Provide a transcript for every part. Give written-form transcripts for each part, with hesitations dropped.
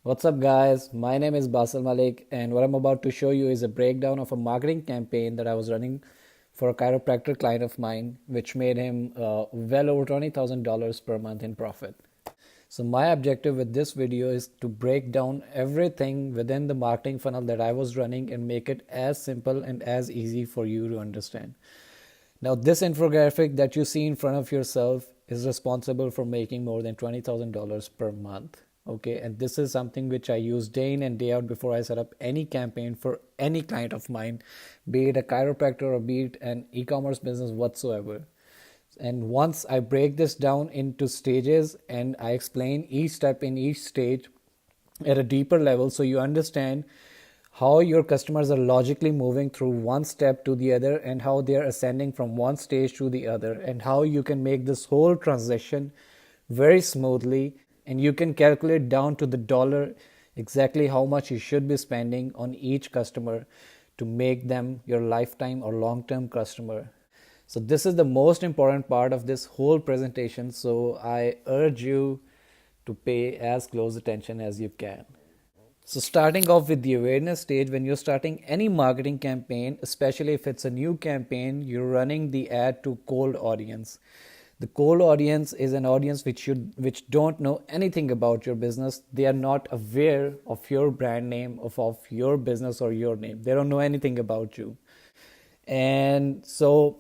What's up, guys? My name is Basel Malik, and what I'm about to show you is a breakdown of a marketing campaign that I was running for a chiropractor client of mine, which made him well over $20,000 per month in profit. So, my objective with this video is to break down everything within the marketing funnel that I was running and make it as simple and as easy for you to understand. Now, this infographic that you see in front of yourself is responsible for making more than $20,000 per month. Okay, and this is something which I use day in and day out before I set up any campaign for any client of mine, be it a chiropractor or be it an e-commerce business whatsoever. And once I break this down into stages and I explain each step in each stage at a deeper level so you understand how your customers are logically moving through one step to the other and how they are ascending from one stage to the other and how you can make this whole transition very smoothly and you can calculate down to the dollar exactly how much you should be spending on each customer to make them your lifetime or long-term customer. So this is the most important part of this whole presentation, so I urge you to pay as close attention as you can. So starting off with the awareness stage, when you're starting any marketing campaign, especially if it's a new campaign, you're running the ad to cold audience. The cold audience is an audience which don't know anything about your business. They are not aware of your brand name, of your business or your name. They don't know anything about you. And so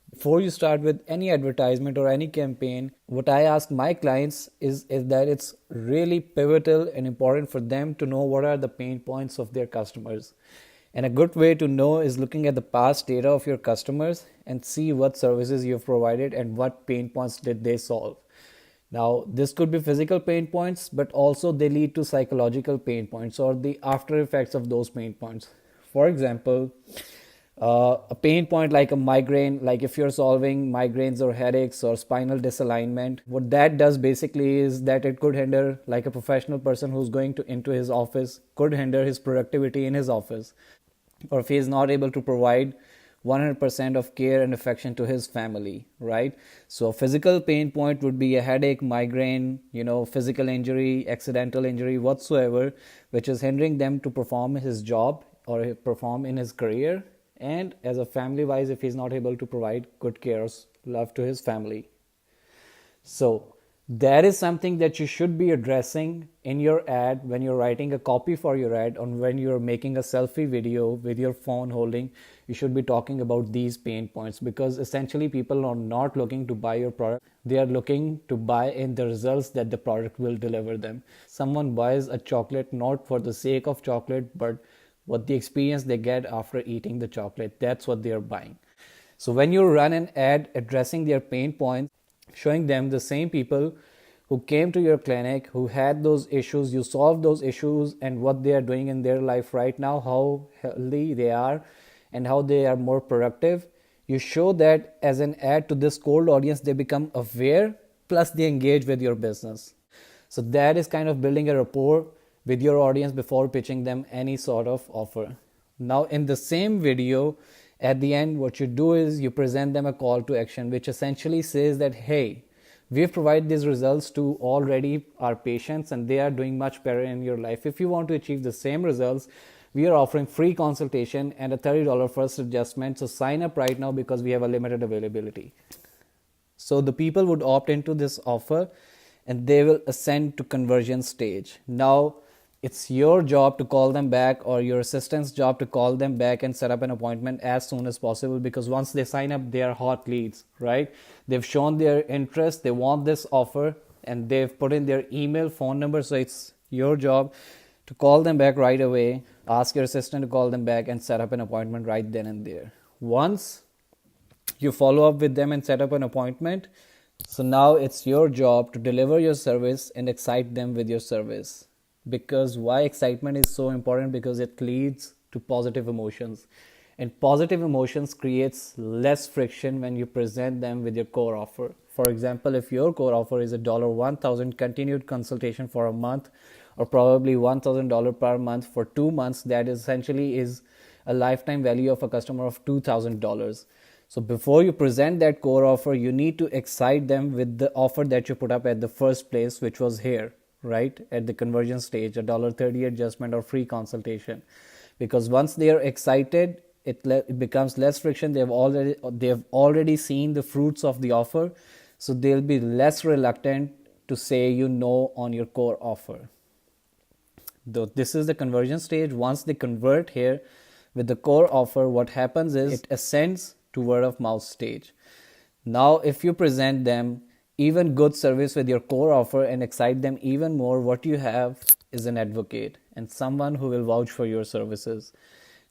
before you start with any advertisement or any campaign, what I ask my clients is that it's really pivotal and important for them to know what are the pain points of their customers. And a good way to know is looking at the past data of your customers and see what services you've provided and what pain points did they solve. Now, this could be physical pain points, but also they lead to psychological pain points or the after effects of those pain points. For example, a pain point like a migraine, like if you're solving migraines or headaches or spinal disalignment, what that does basically is that it could hinder, like a professional person who's going to into his office, could hinder his productivity in his office, or if he is not able to provide 100% of care and affection to his family, right? So a physical pain point would be a headache, migraine, physical injury, accidental injury, whatsoever, which is hindering them to perform his job or perform in his career. And as a family wise, if he's not able to provide good care or love to his family. So that is something that you should be addressing in your ad when you're writing a copy for your ad, or when you're making a selfie video with your phone holding. You should be talking about these pain points, because essentially people are not looking to buy your product. They are looking to buy in the results that the product will deliver them. Someone buys a chocolate not for the sake of chocolate, but what the experience they get after eating the chocolate. That's what they are buying. So when you run an ad addressing their pain points, showing them the same people who came to your clinic, who had those issues, you solved those issues, and what they are doing in their life right now, how healthy they are, and how they are more productive. You show that as an ad to this cold audience, they become aware, plus they engage with your business. So that is kind of building a rapport with your audience before pitching them any sort of offer. Now, in the same video, at the end, what you do is you present them a call to action, which essentially says that, hey, we've provided these results to already our patients and they are doing much better in your life. If you want to achieve the same results, we are offering free consultation and a $30 first adjustment. So sign up right now because we have a limited availability. So the people would opt into this offer and they will ascend to conversion stage. Now, it's your job to call them back, or your assistant's job to call them back and set up an appointment as soon as possible, because once they sign up, they are hot leads, right? They've shown their interest, they want this offer, and they've put in their email, phone number. So it's your job to call them back right away, ask your assistant to call them back and set up an appointment right then and there. Once you follow up with them and set up an appointment, so now it's your job to deliver your service and excite them with your service. Because why excitement is so important? Because it leads to positive emotions, and positive emotions creates less friction when you present them with your core offer. For example, if your core offer is $1,000 continued consultation for a month, or probably $1,000 per month for 2 months, that essentially is a lifetime value of a customer of $2,000. So before you present that core offer, you need to excite them with the offer that you put up at the first place, which was here, right, at the conversion stage, a $30 adjustment or free consultation. Because once they are excited, it becomes less friction. They have already seen the fruits of the offer, so they'll be less reluctant to say no on your core offer. Though this is the conversion stage, once they convert here with the core offer, what happens is it ascends to word of mouth stage. Now, if you present them even good service with your core offer and excite them even more, what you have is an advocate and someone who will vouch for your services.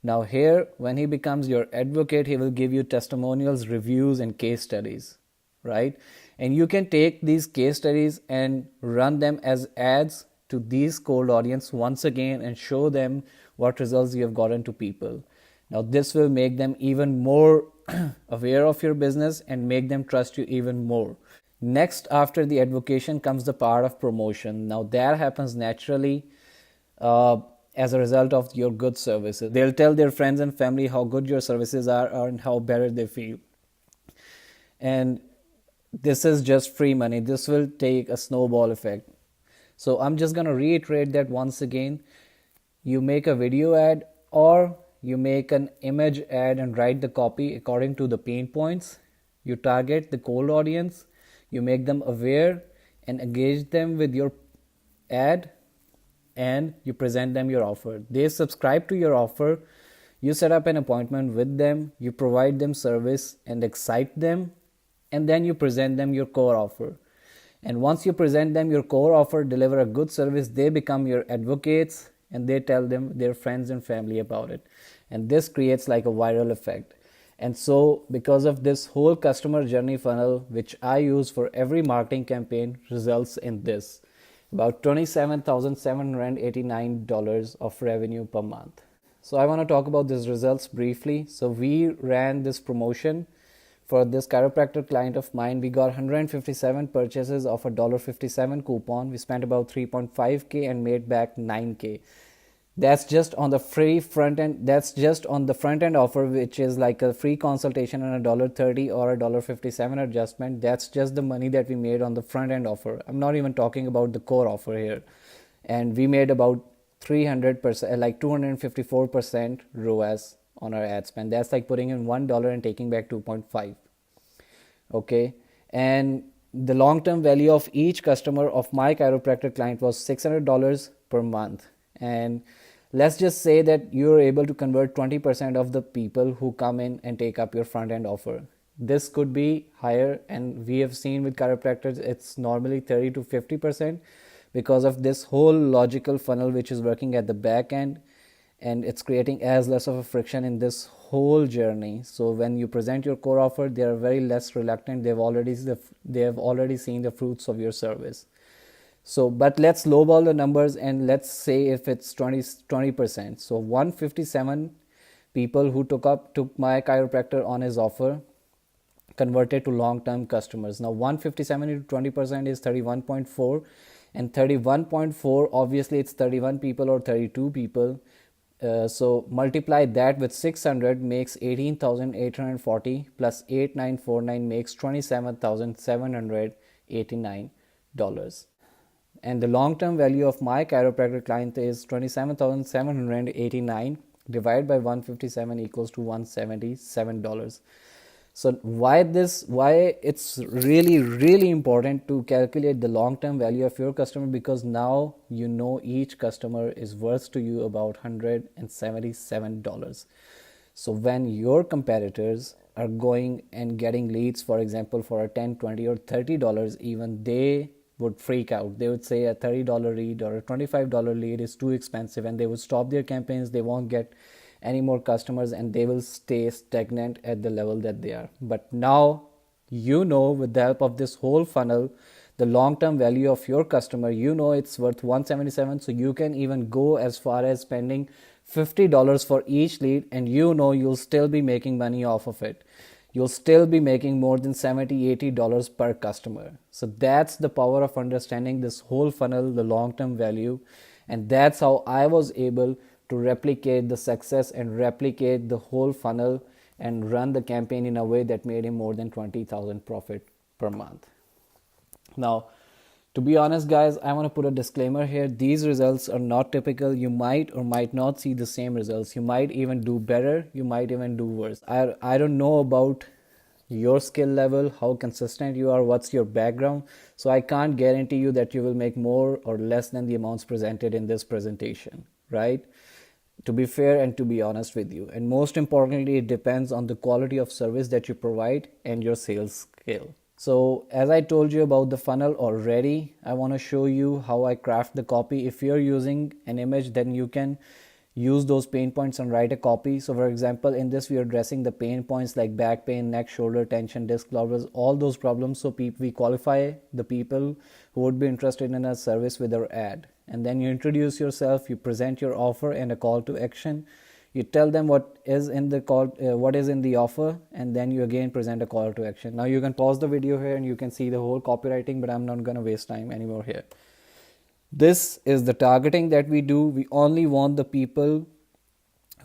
Now, here, when he becomes your advocate, he will give you testimonials, reviews, and case studies, right? And you can take these case studies and run them as ads to these cold audience once again and show them what results you have gotten to people. Now, this will make them even more aware of your business and make them trust you even more. Next, after the advocation comes the part of promotion. Now, that happens naturally as a result of your good services. They'll tell their friends and family how good your services are and how better they feel. And this is just free money. This will take a snowball effect. So I'm just going to reiterate that once again. You make a video ad or you make an image ad and write the copy according to the pain points. You target the cold audience. You make them aware and engage them with your ad, and you present them your offer. They subscribe to your offer. You set up an appointment with them. You provide them service and excite them, and then you present them your core offer. And once you present them your core offer, deliver a good service, they become your advocates and they tell them their friends and family about it. And this creates like a viral effect. And so because of this whole customer journey funnel, which I use for every marketing campaign, results in this, about $27,789 of revenue per month. So I want to talk about these results briefly. So we ran this promotion for this chiropractor client of mine. We got 157 purchases of a $57 coupon. We spent about 3.5K and made back 9K. That's just on the free front end. That's just on the front end offer, which is like a free consultation and a $30 or a $57 adjustment. That's just the money that we made on the front end offer. I'm not even talking about the core offer here. And we made about 300%, like 254% ROAS on our ad spend. That's like putting in $1 and taking back 2.5. Okay. And the long-term value of each customer of my chiropractor client was $600 per month. And let's just say that you're able to convert 20% of the people who come in and take up your front end offer. This could be higher, and we have seen with chiropractors it's normally 30 to 50% because of this whole logical funnel which is working at the back end, and it's creating as less of a friction in this whole journey. So when you present your core offer, they are very less reluctant. They have already seen the fruits of your service. So, but let's lowball the numbers and let's say if it's 20%. So 157 people who took my chiropractor on his offer converted to long-term customers. Now 157 into 20% is 31.4, and 31.4, obviously it's 31 people or 32 people. So multiply that with 600 makes 18,840 plus 8949 makes $27,789. And the long-term value of my chiropractor client is $27,789 divided by 157 equals to $177. So why it's really important to calculate the long-term value of your customer, because now you know each customer is worth to you about $177. So when your competitors are going and getting leads, for example, for a $10, $20 or $30, even they would freak out. They would say a $30 lead or a $25 lead is too expensive, and they would stop their campaigns. They won't get any more customers and they will stay stagnant at the level that they are. But now you know, with the help of this whole funnel, the long-term value of your customer, you know it's worth $177. So you can even go as far as spending $50 for each lead, and you know you'll still be making money off of it. You'll still be making more than $70, $80 per customer. So that's the power of understanding this whole funnel, the long-term value. And that's how I was able to replicate the success and replicate the whole funnel and run the campaign in a way that made him more than $20,000 profit per month. Now, To be honest, guys, I want to put a disclaimer here. These results are not typical. You might or might not see the same results. You might even do better. You might even do worse. I don't know about your skill level, how consistent you are, what's your background. So I can't guarantee you that you will make more or less than the amounts presented in this presentation, right? To be fair and to be honest with you. And most importantly, it depends on the quality of service that you provide and your sales skill. So as I told you about the funnel already, I want to show you how I craft the copy. If you're using an image, then you can use those pain points and write a copy. So for example, in this we are addressing the pain points like back pain, neck, shoulder tension, disc problems, all those problems. So we qualify the people who would be interested in a service with our ad. And then you introduce yourself, you present your offer and a call to action. You tell them what is in the what is in the offer, and then you again present a call to action. Now you can pause the video here and you can see the whole copywriting, but I'm not going to waste time anymore here. This is the targeting that we do. We only want the people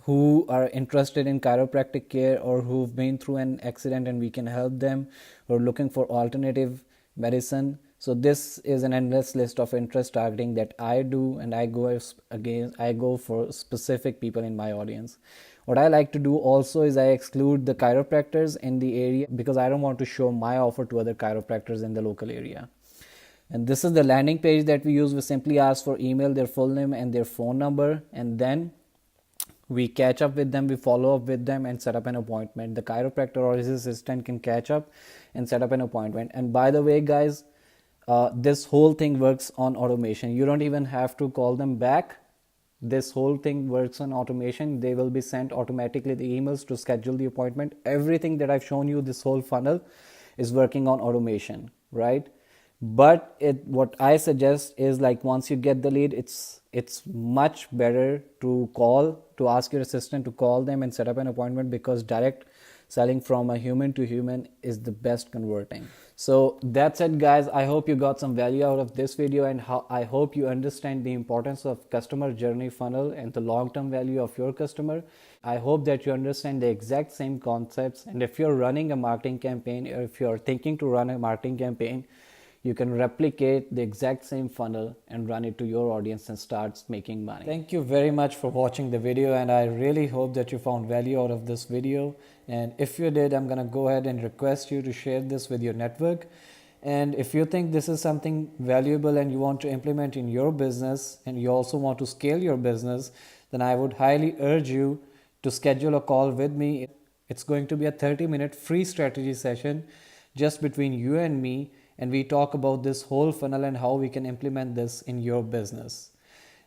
who are interested in chiropractic care or who've been through an accident and we can help them, or looking for alternative medicine. So this is an endless list of interest targeting that I do, and I go for specific people in my audience. What I like to do also is I exclude the chiropractors in the area because I don't want to show my offer to other chiropractors in the local area. And this is the landing page that we use. We simply ask for email, their full name and their phone number, and then we catch up with them, we follow up with them and set up an appointment. The chiropractor or his assistant can catch up and set up an appointment. And by the way, guys, this whole thing works on automation. You don't even have to call them back. This whole thing works on automation. They will be sent automatically the emails to schedule the appointment. Everything that I've shown you, this whole funnel is working on automation, right? But what I suggest is, like, once you get the lead, it's much better to ask your assistant to call them and set up an appointment, because direct selling from a human to human is the best converting. So that's it, guys. I hope you got some value out of this video, and I hope you understand the importance of customer journey funnel and the long-term value of your customer. I hope that you understand the exact same concepts, and if you're running a marketing campaign, or if you're thinking to run a marketing campaign, you can replicate the exact same funnel and run it to your audience and start making money. Thank you very much for watching the video, and I really hope that you found value out of this video. And if you did, I'm gonna go ahead and request you to share this with your network. And if you think this is something valuable and you want to implement in your business, and you also want to scale your business, then I would highly urge you to schedule a call with me. It's going to be a 30-minute free strategy session just between you and me, and we talk about this whole funnel and how we can implement this in your business,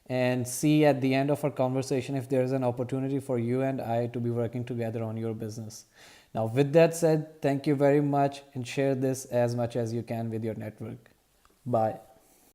and see at the end of our conversation if there is an opportunity for you and I to be working together on your business. Now, with that said, thank you very much, and share this as much as you can with your network. Bye.